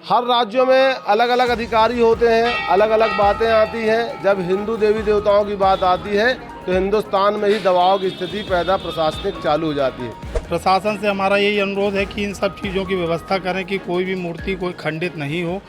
हर राज्यों में अलग अलग अधिकारी होते हैं, अलग अलग बातें आती हैं। जब हिंदू देवी देवताओं की बात आती है तो हिंदुस्तान में ही दबाव की स्थिति पैदा प्रशासनिक चालू हो जाती है। प्रशासन से हमारा यही अनुरोध है कि इन सब चीज़ों की व्यवस्था करें कि कोई भी मूर्ति कोई खंडित नहीं हो।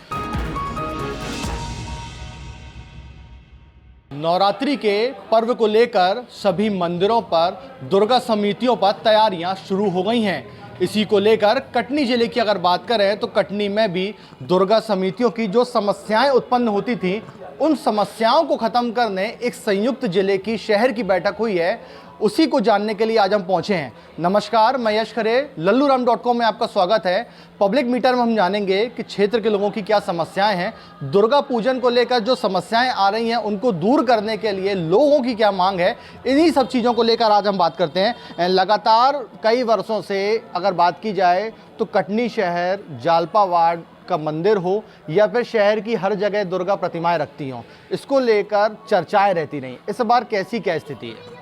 नवरात्रि के पर्व को लेकर सभी मंदिरों पर दुर्गा समितियों पर तैयारियां शुरू हो गई हैं। इसी को लेकर कटनी जिले की अगर बात करें तो कटनी में भी दुर्गा समितियों की जो समस्याएं उत्पन्न होती थी उन समस्याओं को खत्म करने एक संयुक्त जिले की शहर की बैठक हुई है। उसी को जानने के लिए आज हम पहुंचे हैं। नमस्कार, मैं यश खरे, लल्लूराम.com में आपका स्वागत है। पब्लिक मीटर में हम जानेंगे कि क्षेत्र के लोगों की क्या समस्याएं हैं, दुर्गा पूजन को लेकर जो समस्याएं आ रही हैं उनको दूर करने के लिए लोगों की क्या मांग है, इन्हीं सब चीज़ों को लेकर आज हम बात करते हैं। लगातार कई वर्षों से अगर बात की जाए तो कटनी शहर जालपा वार्ड का मंदिर हो या फिर शहर की हर जगह दुर्गा प्रतिमाएं रखती हों, इसको लेकर चर्चाएं रहती रहीं। इस बार कैसी क्या स्थिति है?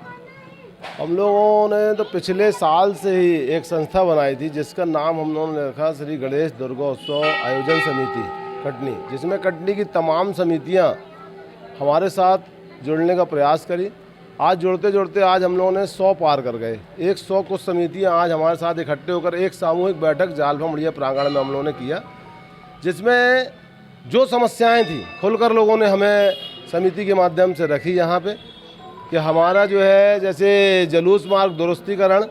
हम लोगों ने तो पिछले साल से ही एक संस्था बनाई थी जिसका नाम हम लोगों ने रखा श्री गणेश दुर्गोत्सव आयोजन समिति कटनी, जिसमें कटनी की तमाम समितियां हमारे साथ जुड़ने का प्रयास करी। आज जुड़ते जुड़ते आज हम लोगों ने 100 पार कर गए। 100 कुछ समितियां आज हमारे साथ इकट्ठे होकर एक सामूहिक बैठक जालपा मड़िया प्रांगण में हम लोगों ने किया, जिसमें जो समस्याएँ थी खुलकर लोगों ने हमें समिति के माध्यम से रखी यहाँ पर कि हमारा जो है जैसे जुलूस मार्ग दुरुस्तीकरण,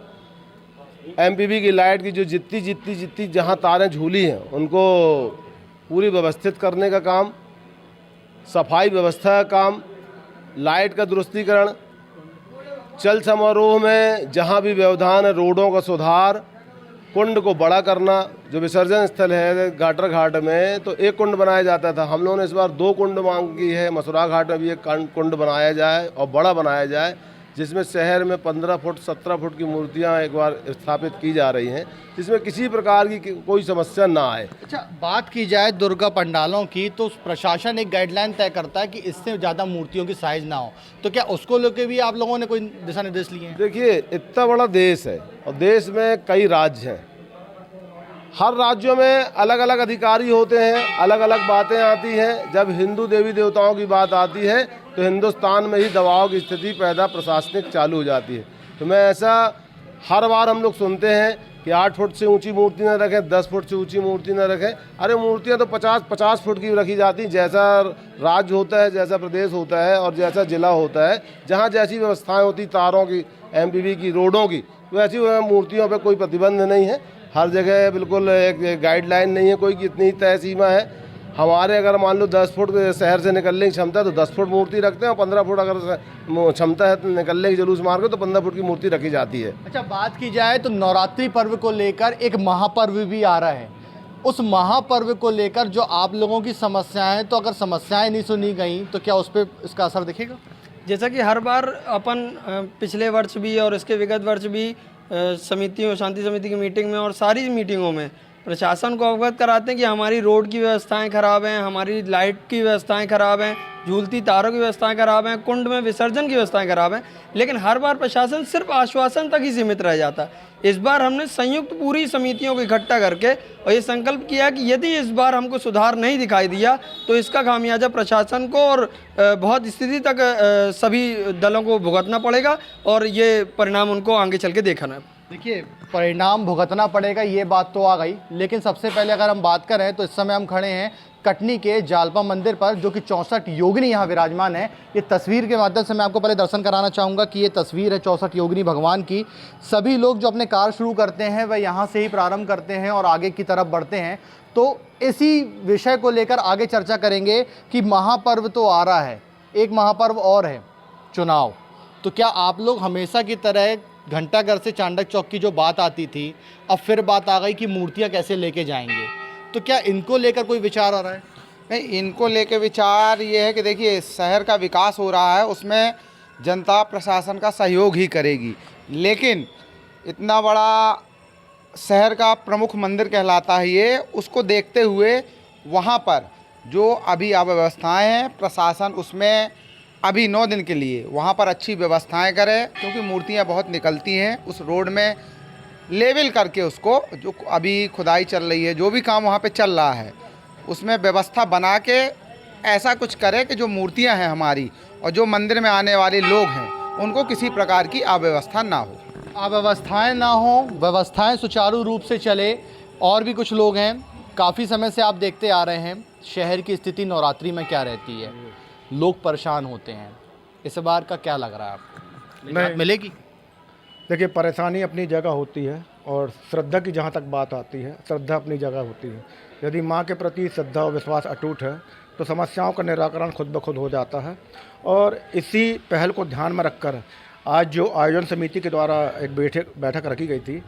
एमपीवी की लाइट की जो जितनी जहाँ तारें झूली हैं उनको पूरी व्यवस्थित करने का काम, सफाई व्यवस्था का काम, लाइट का दुरुस्तीकरण, चल समारोह में जहाँ भी व्यवधान है रोडों का सुधार, कुंड को बड़ा करना। जो विसर्जन स्थल है घाटर घाट में तो एक कुंड बनाया जाता था, हम लोगों ने इस बार 2 कुंड मांग की है। मसुरा घाट में भी एक कुंड बनाया जाए और बड़ा बनाया जाए, जिसमें शहर में 15 फुट 17 फुट की मूर्तियां एक बार स्थापित की जा रही हैं, जिसमें किसी प्रकार की कोई समस्या ना आए। अच्छा, बात की जाए दुर्गा पंडालों की तो प्रशासन एक गाइडलाइन तय करता है कि इससे ज़्यादा मूर्तियों की साइज ना हो, तो क्या उसको लेकर भी आप लोगों ने कोई दिशा निर्देश लिए हैं? देखिए, इतना बड़ा देश है और देश में कई राज्य हैं। हर राज्यों में अलग अलग अधिकारी होते हैं, अलग अलग बातें आती हैं। जब हिंदू देवी देवताओं की बात आती है तो हिंदुस्तान में ही दबाव की स्थिति पैदा प्रशासनिक चालू हो जाती है। तो मैं ऐसा हर बार हम लोग सुनते हैं कि 8 फुट से ऊंची मूर्ति न रखें, 10 फुट से ऊंची मूर्ति न रखें। अरे मूर्तियां तो 50 फुट की रखी जाती, जैसा राज्य होता है, जैसा प्रदेश होता है और जैसा जिला होता है, जहाँ जैसी व्यवस्थाएँ होती, तारों की, एमपीवी की, रोडों की, वैसी मूर्तियों पर कोई प्रतिबंध नहीं है। हर जगह बिल्कुल एक गाइडलाइन नहीं है कोई कि इतनी तय सीमा है। हमारे अगर मान लो 10 फुट शहर से निकलने की क्षमता है तो 10 फुट मूर्ति रखते हैं और 15 फुट अगर क्षमता है तो निकलने की जुलूस मार्ग तो 15 फुट की मूर्ति रखी जाती है। अच्छा, बात की जाए तो नवरात्रि पर्व को लेकर एक महापर्व भी आ रहा है। उस महापर्व को लेकर जो आप लोगों की समस्याएं, तो अगर समस्याएं नहीं सुनी गई तो क्या उस पर इसका असर दिखेगा? जैसा कि हर बार अपन पिछले वर्ष भी और इसके विगत वर्ष भी समितियों, शांति समिति की मीटिंग में और सारी मीटिंगों में प्रशासन को अवगत कराते हैं कि हमारी रोड की व्यवस्थाएं खराब हैं, हमारी लाइट की व्यवस्थाएं खराब हैं, झूलती तारों की व्यवस्थाएं खराब हैं, कुंड में विसर्जन की व्यवस्थाएं खराब हैं। लेकिन हर बार प्रशासन सिर्फ आश्वासन तक ही सीमित रह जाता है। इस बार हमने संयुक्त पूरी समितियों को इकट्ठा करके और ये संकल्प किया कि यदि इस बार हमको सुधार नहीं दिखाई दिया तो इसका खामियाजा प्रशासन को और बहुत स्थिति तक सभी दलों को भुगतना पड़ेगा और ये परिणाम उनको आगे चल के देखना है। देखिए, परिणाम भुगतना पड़ेगा, ये बात तो आ गई, लेकिन सबसे पहले अगर हम बात करें तो इस समय हम खड़े हैं कटनी के जालपा मंदिर पर, जो कि 64 योगिनी यहाँ विराजमान है। ये तस्वीर के माध्यम से मैं आपको पहले दर्शन कराना चाहूँगा कि ये तस्वीर है 64 योगिनी भगवान की। सभी लोग जो अपने कार्य शुरू करते हैं वह यहाँ से ही प्रारंभ करते हैं और आगे की तरफ बढ़ते हैं। तो इसी विषय को लेकर आगे चर्चा करेंगे कि महापर्व तो आ रहा है, एक महापर्व और है चुनाव। तो क्या आप लोग हमेशा की तरह घंटाघर से चांडक चौक की जो बात आती थी, अब फिर बात आ गई कि मूर्तियाँ कैसे लेके जाएंगे, तो क्या इनको लेकर कोई विचार आ रहा है? नहीं, इनको लेके विचार ये है कि देखिए शहर का विकास हो रहा है, उसमें जनता प्रशासन का सहयोग ही करेगी, लेकिन इतना बड़ा शहर का प्रमुख मंदिर कहलाता है ये, उसको देखते हुए वहाँ पर जो अभी अव्यवस्थाएँ हैं प्रशासन उसमें अभी 9 दिन के लिए वहाँ पर अच्छी व्यवस्थाएं करे, क्योंकि मूर्तियाँ बहुत निकलती हैं। उस रोड में लेवल करके उसको, जो अभी खुदाई चल रही है, जो भी काम वहाँ पे चल रहा है, उसमें व्यवस्था बना के ऐसा कुछ करे कि जो मूर्तियां हैं हमारी और जो मंदिर में आने वाले लोग हैं उनको किसी प्रकार की अव्यवस्था ना हो। अव्यवस्थाएं ना हो, व्यवस्थाएं सुचारू रूप से चले। और भी कुछ लोग हैं, काफ़ी समय से आप देखते आ रहे हैं शहर की स्थिति नवरात्रि में क्या रहती है, लोग परेशान होते हैं। इस बार का क्या लग रहा है आपको, नहीं। मिलेगी? देखिए, परेशानी अपनी जगह होती है और श्रद्धा की जहाँ तक बात आती है, श्रद्धा अपनी जगह होती है। यदि माँ के प्रति श्रद्धा और विश्वास अटूट है तो समस्याओं का निराकरण खुद ब खुद हो जाता है। और इसी पहल को ध्यान में रखकर आज जो आयोजन समिति के द्वारा एक बैठक रखी गई थी,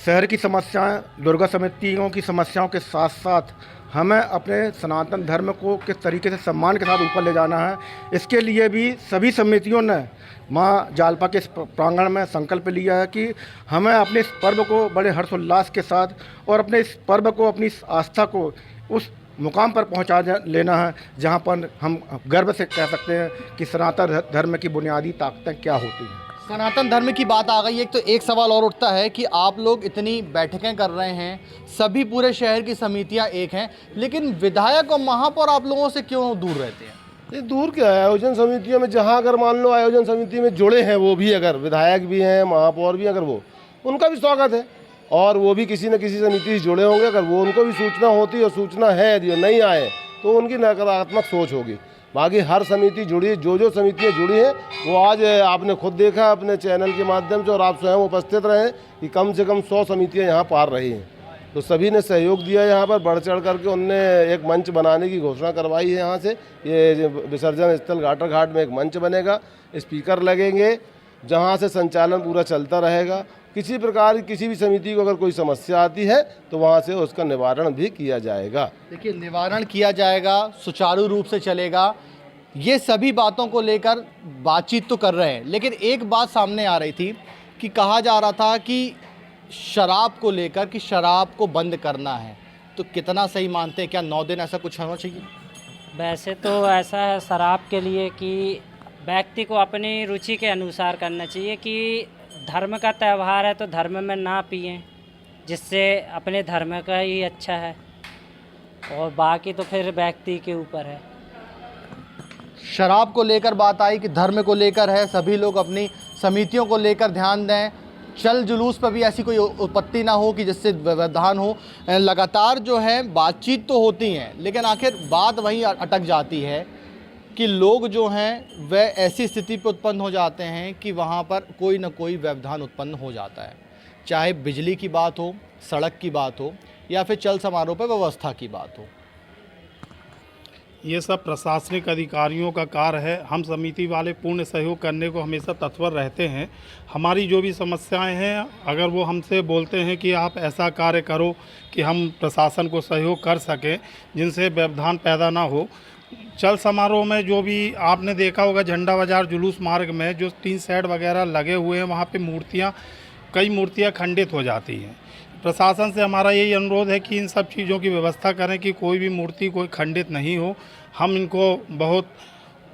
शहर की समस्याएं, दुर्गा समितियों की समस्याओं के साथ साथ हमें अपने सनातन धर्म को किस तरीके से सम्मान के साथ ऊपर ले जाना है, इसके लिए भी सभी समितियों ने माँ जालपा के इस प्रांगण में संकल्प लिया है कि हमें अपने इस पर्व को बड़े हर्षोल्लास के साथ और अपने इस पर्व को, अपनी इस आस्था को उस मुकाम पर पहुंचा लेना है जहां पर हम गर्व से कह सकते हैं कि सनातन धर्म की बुनियादी ताकतें क्या होती हैं। सनातन धर्म की बात आ गई है, तो एक सवाल और उठता है कि आप लोग इतनी बैठकें कर रहे हैं, सभी पूरे शहर की समितियां एक हैं, लेकिन विधायक और महापौर आप लोगों से क्यों दूर रहते हैं? ये दूर क्या है, आयोजन समितियों में जहाँ अगर मान लो आयोजन समिति में जुड़े हैं वो भी, अगर विधायक भी हैं, महापौर भी, अगर वो, उनका भी स्वागत है और वो भी किसी न किसी समिति से जुड़े होंगे। अगर वो उनको भी सूचना होती और सूचना है, यदि नहीं आए तो उनकी नकारात्मक सोच होगी। बाकी हर समिति जुड़ी, जो समितियाँ जुड़ी हैं वो आज आपने खुद देखा अपने चैनल के माध्यम से और आप स्वयं उपस्थित रहे कि कम से कम 100 समितियाँ यहाँ पार रही हैं। तो सभी ने सहयोग दिया, यहाँ पर बढ़ चढ़ करके उनने एक मंच बनाने की घोषणा करवाई है। यहाँ से ये विसर्जन स्थल घाटर घाट में एक मंच बनेगा, स्पीकर लगेंगे, जहाँ से संचालन पूरा चलता रहेगा। किसी प्रकार किसी भी समिति को अगर कोई समस्या आती है तो वहाँ से उसका निवारण भी किया जाएगा। देखिए, निवारण किया जाएगा, सुचारू रूप से चलेगा। ये सभी बातों को लेकर बातचीत तो कर रहे हैं, लेकिन एक बात सामने आ रही थी कि कहा जा रहा था कि शराब को लेकर कि शराब को बंद करना है, तो कितना सही मानते हैं? क्या 9 दिन ऐसा कुछ होना चाहिए? वैसे तो ऐसा है शराब के लिए कि व्यक्ति को अपनी रुचि के अनुसार करना चाहिए कि धर्म का त्यौहार है तो धर्म में ना पिएं, जिससे अपने धर्म का ही अच्छा है, और बाकी तो फिर व्यक्ति के ऊपर है। शराब को लेकर बात आई कि धर्म को लेकर है, सभी लोग अपनी समितियों को लेकर ध्यान दें, चल जुलूस पर भी ऐसी कोई उत्पत्ति ना हो कि जिससे व्यवधान हो। लगातार जो है बातचीत तो होती हैं, लेकिन आखिर बात वहीं अटक जाती है कि लोग जो हैं वह ऐसी स्थिति पर उत्पन्न हो जाते हैं कि वहाँ पर कोई ना कोई व्यवधान उत्पन्न हो जाता है, चाहे बिजली की बात हो, सड़क की बात हो, या फिर चल समारोह पर व्यवस्था की बात हो। ये सब प्रशासनिक अधिकारियों का कार्य है। हम समिति वाले पूर्ण सहयोग करने को हमेशा तत्पर रहते हैं। हमारी जो भी समस्याएं हैं, अगर वो हमसे बोलते हैं कि आप ऐसा कार्य करो कि हम प्रशासन को सहयोग कर सकें जिनसे व्यवधान पैदा ना हो। चल समारोह में जो भी आपने देखा होगा, झंडा बाजार जुलूस मार्ग में जो 3 सेट वगैरह लगे हुए हैं, वहाँ पे कई मूर्तियाँ खंडित हो जाती हैं। प्रशासन से हमारा यही अनुरोध है कि इन सब चीज़ों की व्यवस्था करें कि कोई भी मूर्ति कोई खंडित नहीं हो। हम इनको बहुत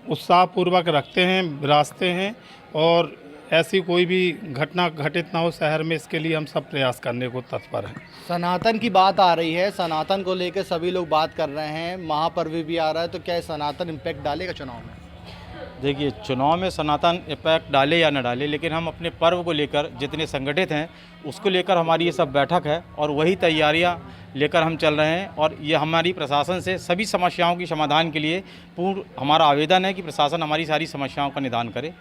उत्साहपूर्वक रखते हैं, विरासते हैं, और ऐसी कोई भी घटना घटित ना हो शहर में, इसके लिए हम सब प्रयास करने को तत्पर हैं। सनातन की बात आ रही है, सनातन को लेकर सभी लोग बात कर रहे हैं, महापर्व भी आ रहा है, तो क्या सनातन इम्पैक्ट डालेगा चुनाव में? देखिए, चुनाव में सनातन इम्पैक्ट डाले या न डाले, लेकिन हम अपने पर्व को लेकर जितने संगठित हैं उसको लेकर हमारी ये सब बैठक है और वही तैयारियां लेकर हम चल रहे हैं। और ये हमारी प्रशासन से सभी समस्याओं की समाधान के लिए पूर्ण हमारा आवेदन है कि प्रशासन हमारी सारी समस्याओं का निदान करे।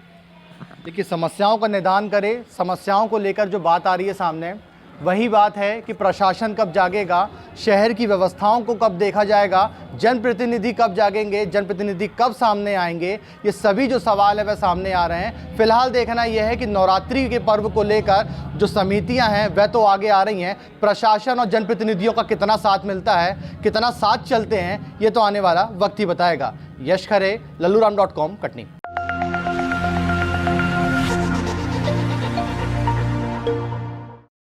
देखिए, समस्याओं का निदान करे, समस्याओं को लेकर जो बात आ रही है सामने, वही बात है कि प्रशासन कब जागेगा, शहर की व्यवस्थाओं को कब देखा जाएगा, जनप्रतिनिधि कब जागेंगे, जनप्रतिनिधि कब सामने आएंगे, ये सभी जो सवाल है वह सामने आ रहे हैं। फिलहाल देखना यह है कि नवरात्रि के पर्व को लेकर जो समितियां हैं वह तो आगे आ रही हैं, प्रशासन और जनप्रतिनिधियों का कितना साथ मिलता है, कितना साथ चलते हैं, ये तो आने वाला वक्त ही बताएगा। यश खरे, लल्लूराम.com, कटनी।